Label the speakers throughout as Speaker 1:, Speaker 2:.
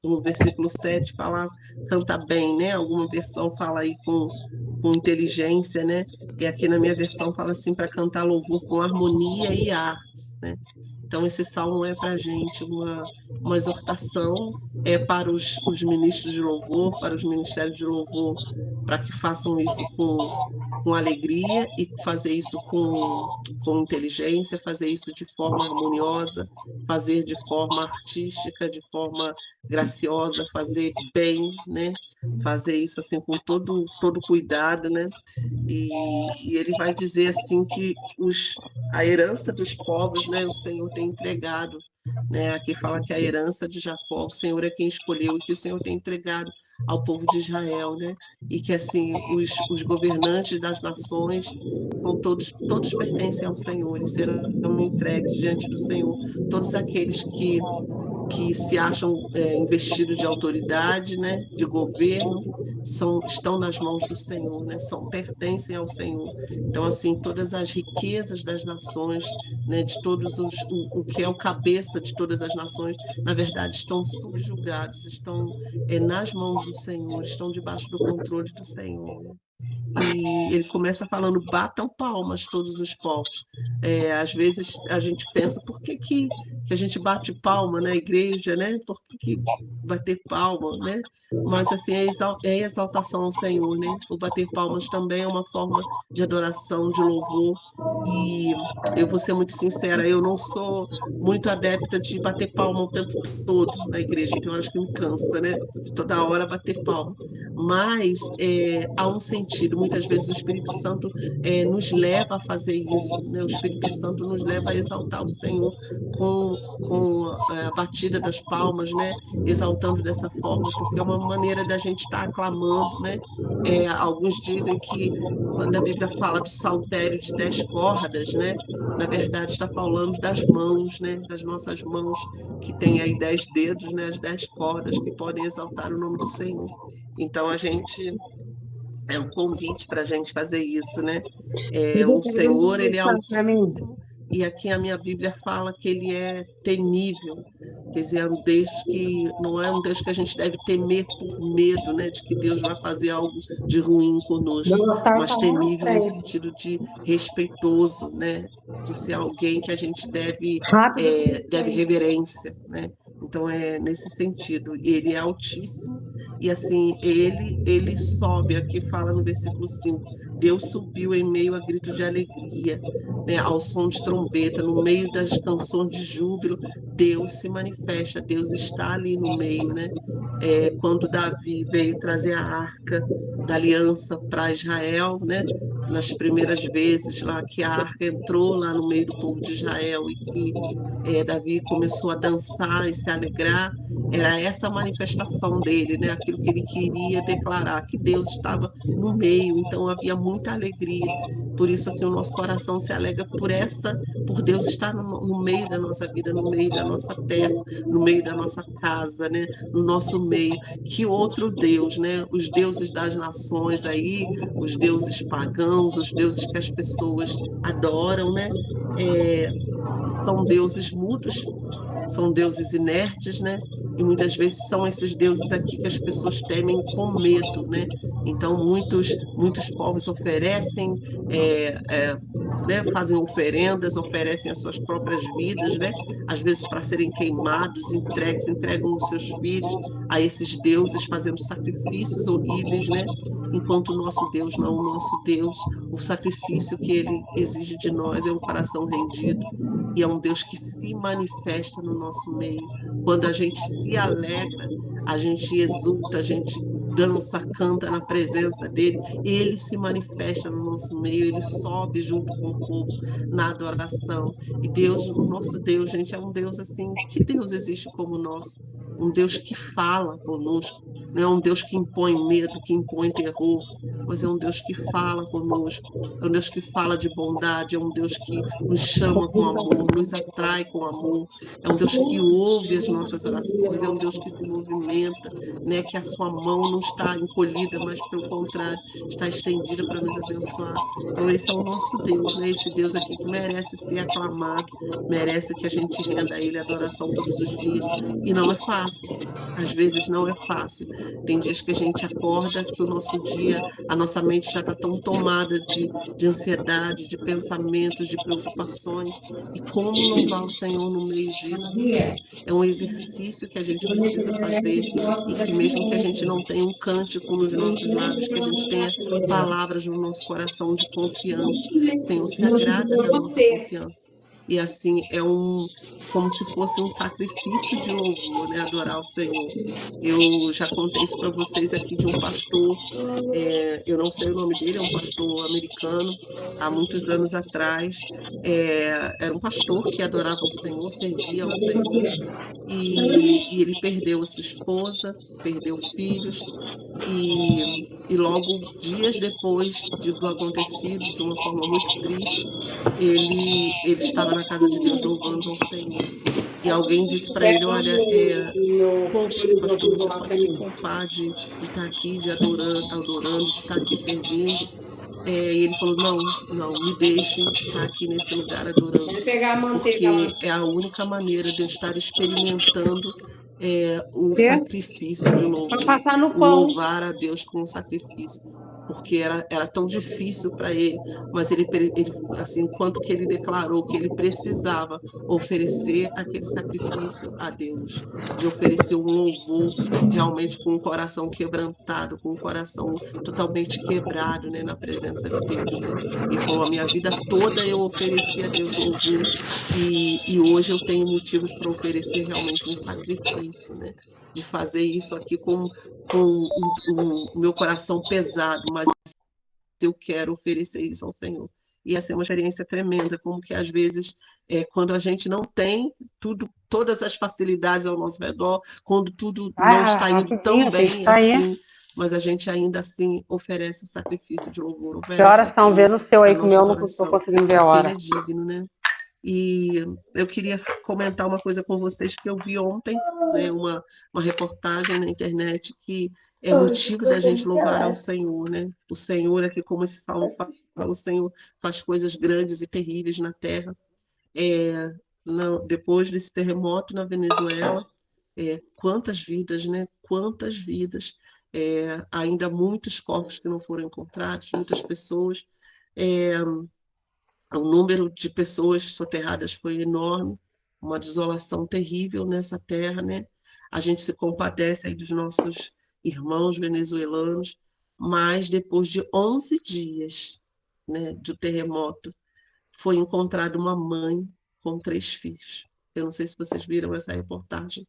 Speaker 1: no versículo 7 fala canta bem, né? Alguma versão fala aí com inteligência, né? E aqui na minha versão fala assim para cantar louvor com harmonia e arte, né? Então esse salmo é para a gente uma exortação, é para os ministros de louvor, para os ministérios de louvor, para que façam isso com alegria e fazer isso com inteligência, fazer isso de forma harmoniosa, fazer de forma artística, de forma graciosa, fazer bem, né? Fazer isso assim com todo cuidado, né? E ele vai dizer assim que a herança dos povos, né, o Senhor tem entregado, né? Aqui fala que a herança de Jacó, o Senhor é quem escolheu e que o Senhor tem entregado ao povo de Israel, né? E que assim os governantes das nações são todos pertencem ao Senhor e serão entregues diante do Senhor. Todos aqueles que se acham investidos de autoridade, né, de governo, estão nas mãos do Senhor, né, pertencem ao Senhor. Então, assim, todas as riquezas das nações, né, de o que é o cabeça de todas as nações, na verdade, estão subjugados, estão nas mãos do Senhor, estão debaixo do controle do Senhor. Né? E ele começa falando, batam palmas todos os povos. Às vezes a gente pensa, por que a gente bate palma na igreja, né? Por que bater palma, né? Mas assim, é exaltação ao Senhor, né? O bater palmas também é uma forma de adoração, de louvor. E eu vou ser muito sincera, eu não sou muito adepta de bater palma o tempo todo na igreja, então eu acho que me cansa, né? De toda hora bater palma. Mas há um sentido, muitas vezes o Espírito Santo nos leva a fazer isso, né? O Espírito Santo nos leva a exaltar o Senhor com a batida das palmas, né? Exaltando dessa forma, porque é uma maneira da gente estar aclamando, né? Alguns dizem que quando a Bíblia fala do saltério de 10 cordas, né? Na verdade está falando das mãos, né? Das nossas mãos, que tem aí 10 dedos, né? As 10 cordas que podem exaltar o nome do Senhor. Então a gente é um convite para a gente fazer isso, né? O Senhor, ele é altíssimo, e aqui a minha Bíblia fala que ele é temível, quer dizer, é um Deus que não é um Deus que a gente deve temer por medo, né? De que Deus vai fazer algo de ruim conosco, mas temível no sentido de respeitoso, né? De ser alguém que a gente deve reverência, né? Então é nesse sentido, ele é altíssimo e assim ele sobe, aqui fala no versículo 5, Deus subiu em meio a gritos de alegria, né, ao som de trombeta, no meio das canções de júbilo, Deus se manifesta, Deus está ali no meio, né? Quando Davi veio trazer a arca da aliança para Israel, né? Nas primeiras vezes lá que a arca entrou lá no meio do povo de Israel e que Davi começou a dançar e se alegrar, era essa manifestação dele, né? Aquilo que ele queria declarar, que Deus estava no meio, então havia muita alegria. Por isso, assim, o nosso coração se alegra por Deus estar no meio da nossa vida, no meio da nossa terra, no meio da nossa casa, né? No nosso meio. Que outro Deus, né? Os deuses das nações aí, os deuses pagãos, os deuses que as pessoas adoram, né? São deuses mudos, são deuses inertes, né? E muitas vezes são esses deuses aqui que as pessoas temem com medo, né? Então muitos povos oferecem, né? Fazem oferendas, oferecem as suas próprias vidas, né? Às vezes para serem queimados, entregam os seus filhos a esses deuses, fazendo sacrifícios horríveis, né? Enquanto o nosso Deus não, o nosso Deus, o sacrifício que ele exige de nós é um coração rendido, e é um Deus que se manifesta no nosso meio. Quando a gente se alegra, a gente exulta, a gente dança, canta na presença dele, ele se manifesta no nosso meio, ele sobe junto com o povo na adoração. E Deus, o nosso Deus, gente, é um Deus assim, que Deus existe como o nosso? Um Deus que fala conosco, não é um Deus que impõe medo, que impõe terror, mas é um Deus que fala conosco, é um Deus que fala de bondade, é um Deus que nos chama com amor, nos atrai com amor, é um Deus que ouve as nossas orações, é um Deus que se movimenta, né? Que a sua mão não está encolhida, mas pelo contrário, está estendida para nos abençoar. Então esse é o nosso Deus, né? Esse Deus aqui que merece ser aclamado, merece que a gente renda a ele adoração todos os dias. E não é fácil, fácil, às vezes não é fácil. Tem dias que a gente acorda, que o nosso dia, a nossa mente já está tão tomada de ansiedade, de pensamentos, de preocupações. E como louvar o Senhor no meio disso, né? É um exercício que a gente precisa fazer e que mesmo que a gente não tenha um cântico nos nossos lábios, que a gente tenha palavras no nosso coração de confiança. O Senhor se agrada da nossa confiança. E assim é como se fosse um sacrifício de louvor, né? Adorar o Senhor. Eu já contei isso para vocês aqui de um pastor, eu não sei o nome dele, é um pastor americano, há muitos anos atrás. Era um pastor que adorava o Senhor, servia ao Senhor, e ele perdeu a sua esposa, perdeu filhos, e logo dias depois do acontecido, de uma forma muito triste, ele estava na casa de Deus louvando ao Senhor. E alguém disse para ele: Olha, poupe-se, pastor, você pode se poupar de estar aqui, de adorando, de estar aqui servindo. E ele falou: Não, não, me deixem estar aqui nesse lugar adorando, porque é a única maneira de eu estar experimentando o sacrifício de louvor, o louvar a Deus com o sacrifício, porque era tão difícil para ele, mas ele, assim, enquanto que ele declarou que ele precisava oferecer aquele sacrifício a Deus, de oferecer um louvor realmente com o coração quebrantado, com o coração totalmente quebrado, né, na presença de Deus, né? E falou: a minha vida toda eu ofereci a Deus louvor, e hoje eu tenho motivos para oferecer realmente um sacrifício, né? De fazer isso aqui com o meu coração pesado, mas eu quero oferecer isso ao Senhor. E essa é uma experiência tremenda, como que às vezes, quando a gente não tem todas as facilidades ao nosso redor, quando tudo não está indo tão bem assim, mas a gente ainda assim oferece o sacrifício de louvor.
Speaker 2: Que horas são? Vê no seu aí, que o meu não estou conseguindo ver a hora.
Speaker 1: Ele é digno, né? E eu queria comentar uma coisa com vocês que eu vi ontem, né, uma reportagem na internet que é motivo da gente louvar ao Senhor, né? O Senhor aqui, como esse salmo fala, o Senhor faz coisas grandes e terríveis na terra. Depois desse terremoto na Venezuela, quantas vidas, né? Quantas vidas, ainda muitos corpos que não foram encontrados, muitas pessoas. O número de pessoas soterradas foi enorme, uma desolação terrível nessa terra, né? A gente se compadece aí dos nossos irmãos venezuelanos, mas depois de 11 dias, né, do terremoto, foi encontrada uma mãe com 3 filhos. Eu não sei se vocês viram essa reportagem.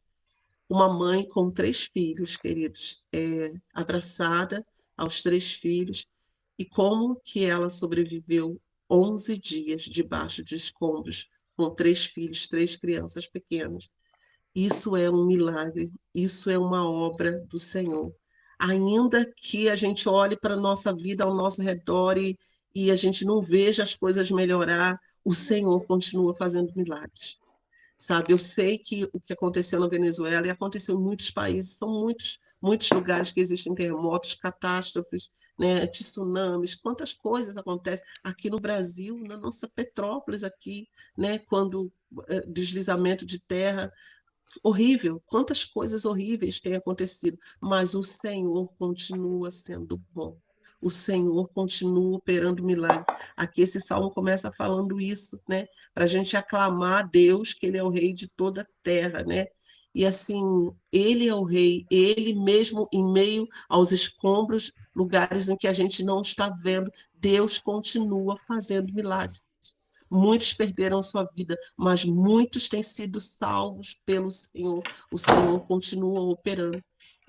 Speaker 1: Uma mãe com 3 filhos, queridos, abraçada aos 3 filhos, e como que ela sobreviveu 11 dias debaixo de escombros, com 3 filhos, 3 crianças pequenas. Isso é um milagre, isso é uma obra do Senhor. Ainda que a gente olhe para a nossa vida ao nosso redor e a gente não veja as coisas melhorar, o Senhor continua fazendo milagres. Sabe, eu sei que o que aconteceu na Venezuela e aconteceu em muitos países, são muitos lugares que existem terremotos, catástrofes, né, tsunamis, quantas coisas acontecem aqui no Brasil, na nossa Petrópolis aqui, né, quando deslizamento de terra, horrível, quantas coisas horríveis têm acontecido, mas o Senhor continua sendo bom. O Senhor continua operando milagres. Aqui esse salmo começa falando isso, né? Para a gente aclamar a Deus, que Ele é o Rei de toda a terra, né? E assim, Ele é o Rei, Ele mesmo em meio aos escombros, lugares em que a gente não está vendo, Deus continua fazendo milagres. Muitos perderam sua vida, mas muitos têm sido salvos pelo Senhor. O Senhor continua operando.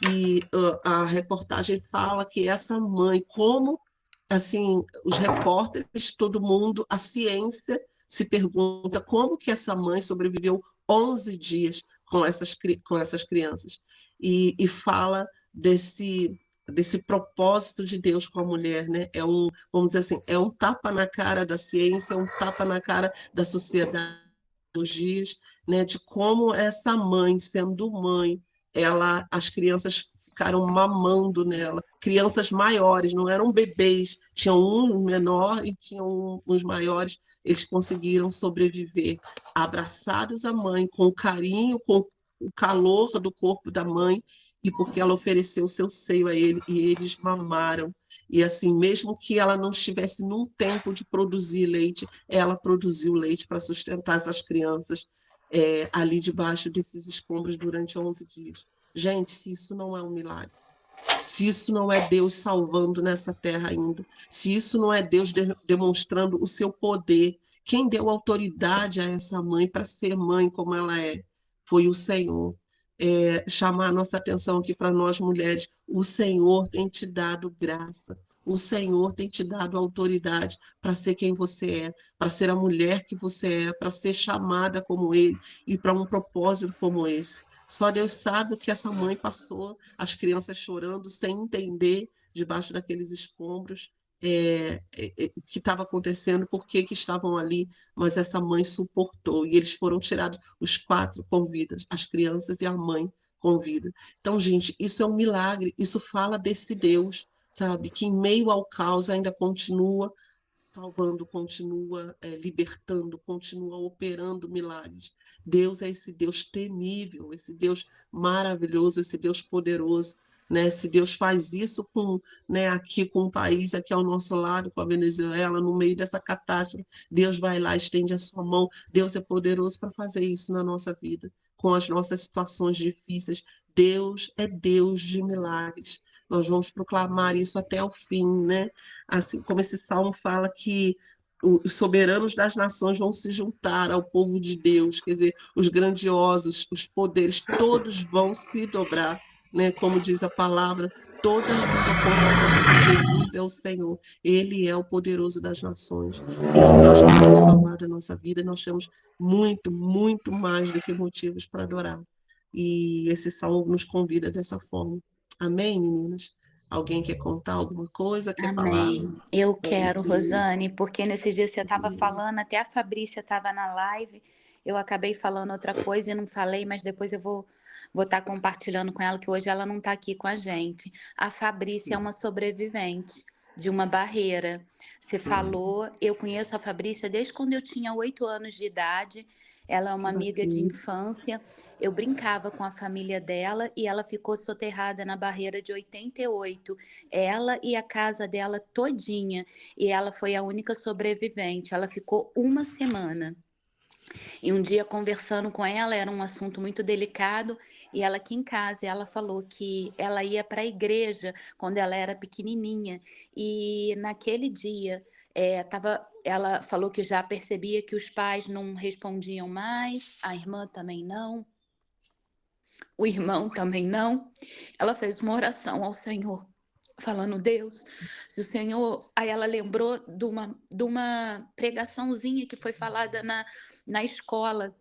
Speaker 1: E a reportagem fala que essa mãe, como assim, os repórteres, todo mundo, a ciência se pergunta como que essa mãe sobreviveu 11 dias com essas crianças. E fala desse propósito de Deus com a mulher, né? Vamos dizer assim, é um tapa na cara da ciência, é um tapa na cara da sociedade dos dias, né? De como essa mãe, sendo mãe, as crianças ficaram mamando nela, crianças maiores, não eram bebês, tinham um menor e tinham uns maiores, eles conseguiram sobreviver, abraçados à mãe, com carinho, com o calor do corpo da mãe, e porque ela ofereceu o seu seio a ele, e eles mamaram. E assim, mesmo que ela não estivesse num tempo de produzir leite, ela produziu leite para sustentar essas crianças ali debaixo desses escombros durante 11 dias. Gente, se isso não é um milagre, se isso não é Deus salvando nessa terra ainda, se isso não é Deus demonstrando o seu poder, quem deu autoridade a essa mãe para ser mãe como ela é? Foi o Senhor. Chamar a nossa atenção aqui para nós mulheres, o Senhor tem te dado graça, o Senhor tem te dado autoridade para ser quem você é, para ser a mulher que você é, para ser chamada como Ele e para um propósito como esse. Só Deus sabe o que essa mãe passou, as crianças chorando sem entender debaixo daqueles escombros o que estava acontecendo, por que que estavam ali, mas essa mãe suportou e eles foram tirados, os 4 com vida, as crianças e a mãe com vida. Então, gente, isso é um milagre, isso fala desse Deus, sabe, que em meio ao caos ainda continua salvando, continua libertando, continua operando milagres. Deus é esse Deus temível, esse Deus maravilhoso, esse Deus poderoso, né? Se Deus faz isso aqui com o país, aqui ao nosso lado, com a Venezuela, no meio dessa catástrofe, Deus vai lá, estende a sua mão. Deus é poderoso para fazer isso na nossa vida, com as nossas situações difíceis. Deus é Deus de milagres. Nós vamos proclamar isso até o fim, né? Assim como esse salmo fala que os soberanos das nações vão se juntar ao povo de Deus, quer dizer, os grandiosos, os poderes, todos vão se dobrar, né? Como diz a palavra, toda língua confessará que Jesus é o Senhor, Ele é o poderoso das nações. E que Deus quer salvar a nossa vida, nós temos muito, muito mais do que motivos para adorar. E esse salmo nos convida dessa forma. Amém, meninas? Alguém quer contar alguma coisa? Quer falar?
Speaker 3: Amém. Eu
Speaker 1: Glória a
Speaker 3: quero,
Speaker 1: Deus.
Speaker 3: Rosane, porque nesses dias você estava falando, até a Fabrícia estava na live, eu acabei falando outra coisa e não falei, mas depois eu vou estar compartilhando com ela, que hoje ela não está aqui com a gente. A Fabrícia é uma sobrevivente de uma barreira. Você falou, eu conheço a Fabrícia desde quando eu tinha 8 anos de idade, ela é uma amiga de infância. Eu brincava com a família dela e ela ficou soterrada na barreira de 88. Ela e a casa dela todinha. E ela foi a única sobrevivente. Ela ficou uma semana. E um dia conversando com ela, era um assunto muito delicado, e ela aqui em casa, ela falou que ela ia para a igreja quando ela era pequenininha. E naquele dia, ela falou que já percebia que os pais não respondiam mais, a irmã também não, o irmão também não. Ela fez uma oração ao Senhor, falando: Deus, se o Senhor... Aí ela lembrou de uma pregaçãozinha que foi falada na escola,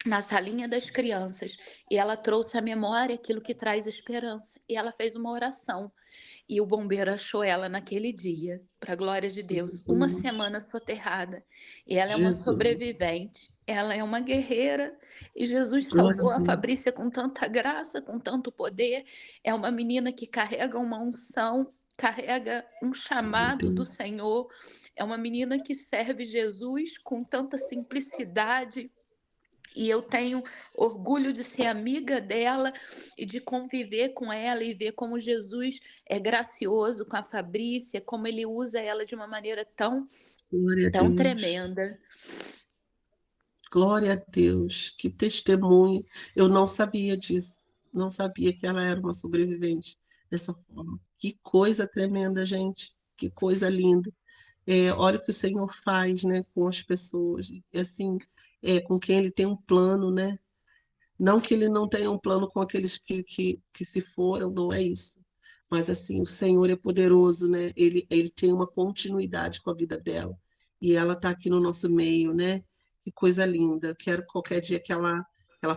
Speaker 3: na salinha das crianças, e ela trouxe à memória aquilo que traz esperança, e ela fez uma oração. E o bombeiro achou ela naquele dia, para a glória de Deus, uma semana soterrada. E ela é uma
Speaker 1: Jesus.
Speaker 3: sobrevivente, ela é uma guerreira, e Jesus
Speaker 1: Glória
Speaker 3: salvou
Speaker 1: a
Speaker 3: a
Speaker 1: Deus.
Speaker 3: Fabrícia com tanta graça, com tanto poder. É uma menina que carrega uma unção, carrega um
Speaker 1: Glória a
Speaker 3: chamado do
Speaker 1: Deus.
Speaker 3: Senhor. É uma menina que serve Jesus com tanta simplicidade, e eu tenho orgulho de ser amiga dela e de conviver com ela e ver como Jesus é gracioso com a Fabrícia, como ele usa ela de uma maneira tão,
Speaker 1: Glória a
Speaker 3: tão
Speaker 1: Deus.
Speaker 3: tremenda.
Speaker 1: Glória a Deus. Que testemunho. Eu não sabia disso. Não sabia que ela era uma sobrevivente dessa forma. Que coisa tremenda, gente. Que coisa linda. Olha o que o Senhor faz, né, com as pessoas. E assim, com quem Ele tem um plano, né? Não que Ele não tenha um plano com aqueles que se foram, não é isso. Mas assim, o Senhor é poderoso, né? Ele tem uma continuidade com a vida dela. E ela está aqui no nosso meio, né? Que coisa linda. Quero qualquer dia que ela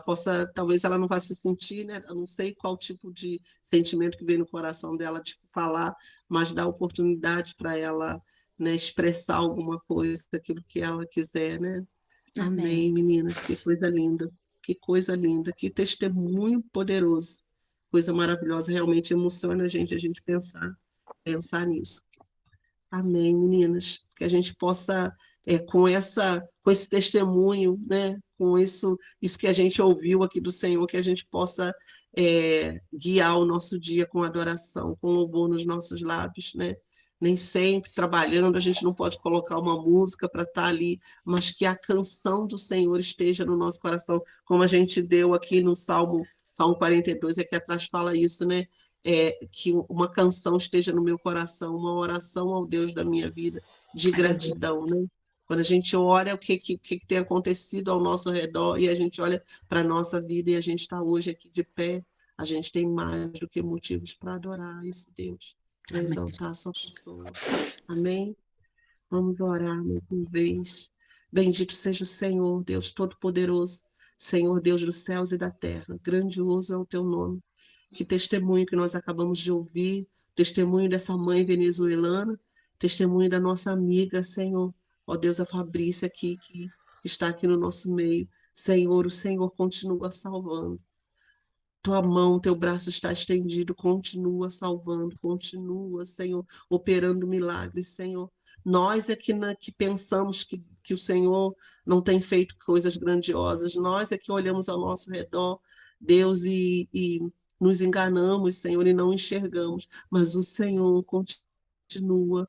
Speaker 1: possa, talvez ela não vá se sentir, né? Eu não sei qual tipo de sentimento que vem no coração dela de falar, mas dá oportunidade para ela, né, expressar alguma coisa, aquilo que ela quiser, né? Amém,
Speaker 3: Amém.
Speaker 1: meninas, que coisa linda, que coisa linda, que testemunho poderoso, coisa maravilhosa, realmente emociona a gente pensar nisso. Amém, meninas, que a gente possa, com esse testemunho, né, com isso que a gente ouviu aqui do Senhor, que a gente possa guiar o nosso dia com adoração, com louvor nos nossos lábios, né? Nem sempre trabalhando, a gente não pode colocar uma música para estar ali, mas que a canção do Senhor esteja no nosso coração, como a gente deu aqui no Salmo 42, aqui atrás fala isso, né? Que uma canção esteja no meu coração, uma oração ao Deus da minha vida, de gratidão, né? Quando a gente olha o que tem acontecido ao nosso redor e a gente olha para a nossa vida e a gente está hoje aqui de pé, a gente tem mais do que motivos para adorar esse Deus, para exaltar a sua pessoa. Amém? Vamos orar mais uma vez. Bendito seja o Senhor, Deus Todo-Poderoso, Senhor Deus dos céus e da terra. Grandioso é o teu nome. Que testemunho que nós acabamos de ouvir, testemunho dessa mãe venezuelana, testemunho da nossa amiga, Senhor, ó Deus, a Fabrícia aqui, que está aqui no nosso meio. Senhor, o Senhor continua salvando. Tua mão, teu braço está estendido, continua salvando, continua, Senhor, operando milagres, Senhor. Nós é que pensamos que o Senhor não tem feito coisas grandiosas, nós é que olhamos ao nosso redor, Deus, e nos enganamos, Senhor, e não enxergamos, mas o Senhor continua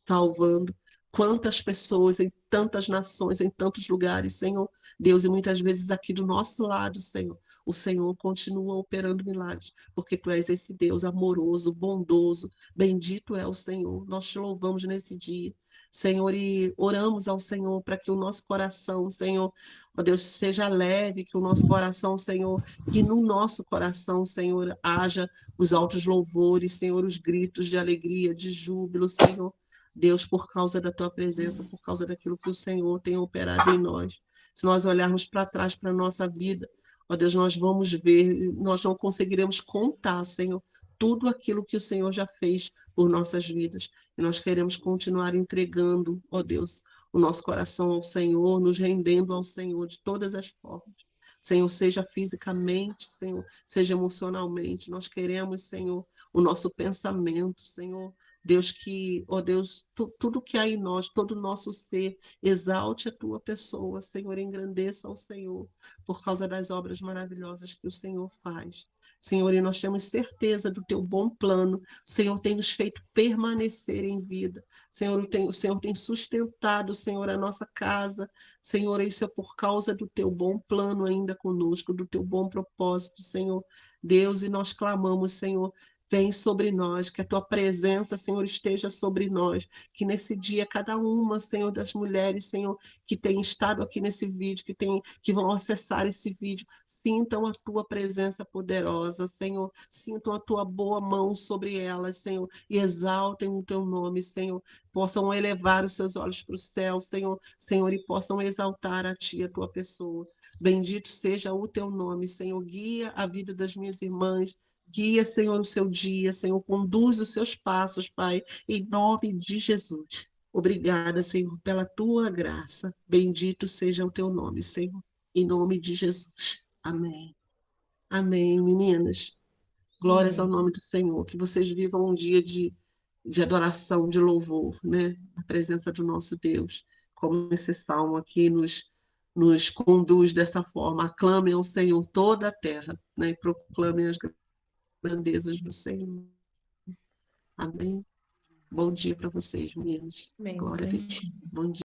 Speaker 1: salvando. Quantas pessoas em tantas nações, em tantos lugares, Senhor, Deus, e muitas vezes aqui do nosso lado, Senhor, o Senhor continua operando milagres, porque Tu és esse Deus amoroso, bondoso, bendito é o Senhor. Nós Te louvamos nesse dia, Senhor, e oramos ao Senhor para que o nosso coração, Senhor, ó Deus, seja leve, que o nosso coração, Senhor, que no nosso coração, Senhor, haja os altos louvores, Senhor, os gritos de alegria, de júbilo, Senhor. Deus, por causa da tua presença, por causa daquilo que o Senhor tem operado em nós. Se nós olharmos para trás para a nossa vida, ó Deus, nós vamos ver, nós não conseguiremos contar, Senhor, tudo aquilo que o Senhor já fez por nossas vidas. E nós queremos continuar entregando, ó Deus, o nosso coração ao Senhor, nos rendendo ao Senhor de todas as formas. Senhor, seja fisicamente, Senhor, seja emocionalmente. Nós queremos, Senhor, o nosso pensamento, Senhor. Deus, que, ó Deus, tudo que há em nós, todo o nosso ser, exalte a tua pessoa, Senhor, engrandeça ao Senhor, por causa das obras maravilhosas que o Senhor faz. Senhor, e nós temos certeza do teu bom plano, o Senhor tem nos feito permanecer em vida, Senhor, o Senhor tem sustentado, Senhor, a nossa casa, Senhor, isso é por causa do teu bom plano ainda conosco, do teu bom propósito, Senhor, Deus, e nós clamamos, Senhor, vem sobre nós, que a tua presença, Senhor, esteja sobre nós, que nesse dia cada uma, Senhor, das mulheres, Senhor, que tem estado aqui nesse vídeo, que vão acessar esse vídeo, sintam a tua presença poderosa, Senhor, sintam a tua boa mão sobre elas, Senhor, e exaltem o teu nome, Senhor, possam elevar os seus olhos para o céu, Senhor, Senhor, e possam exaltar a ti, a tua pessoa. Bendito seja o teu nome, Senhor, guia a vida das minhas irmãs, guia, Senhor, o seu dia, Senhor, conduz os seus passos, Pai, em nome de Jesus. Obrigada, Senhor, pela tua graça. Bendito seja o teu nome, Senhor, em nome de Jesus. Amém. Amém, meninas. Glórias ao nome do Senhor. Que vocês vivam um dia de adoração, de louvor, né? Na presença do nosso Deus. Como esse salmo aqui nos conduz dessa forma. Aclamem ao Senhor toda a terra, né? E proclamem as grandezas do Senhor. Amém. Bom dia para vocês, meninos.
Speaker 4: Bem,
Speaker 1: Glória a Deus. Bom dia.